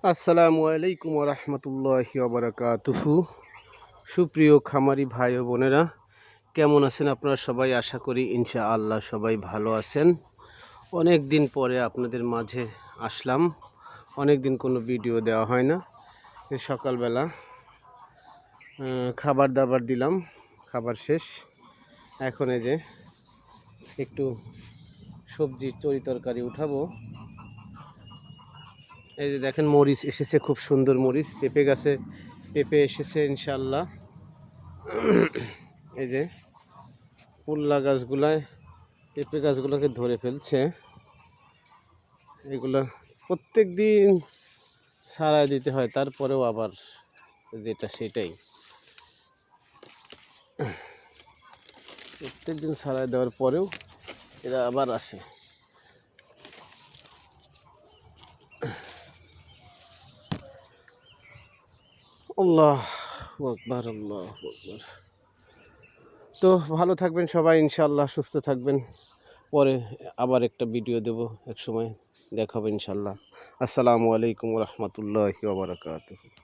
আসসালামু আলাইকুম রহমতুল্লাহি ওবরাকাতুহু। সুপ্রিয় খামারি ভাই ও বোনেরা, কেমন আছেন আপনারা সবাই? আশা করি ইনশাআল্লাহ সবাই ভালো আছেন। অনেক দিন পরে আপনাদের মাঝে আসলাম। অনেক দিন কোনো ভিডিও দেওয়া হয় না। সকালবেলা খাবার দাবার দিলাম, খাবার শেষ। এখন এই যে একটু সবজি তরকারি উঠাবো। এই যে দেখেন মরিচ এসেছে, খুব সুন্দর মরিচ। পেঁপে গাছে পেঁপে এসেছে ইনশাআল্লাহ। এই যে পুল্লা গাছগুলায় পেঁপে গাছগুলোকে ধরে ফেলছে। এগুলো প্রত্যেক দিন সারাই দিতে হয়, তারপরেও আবার যেটা সেটাই, প্রত্যেক দিন সারাই দেওয়ার পরেও এরা আবার আসে। আল্লাহু আকবার, আল্লাহু আকবার। তো ভালো থাকবেন সবাই ইনশাআল্লাহ, সুস্থ থাকবেন। পরে আবার একটা ভিডিও দেব, এক সময় দেখাবো ইনশাআল্লাহ। আসসালামু আলাইকুম রহমতুল্লাহি ওয়া বারাকাতুহু।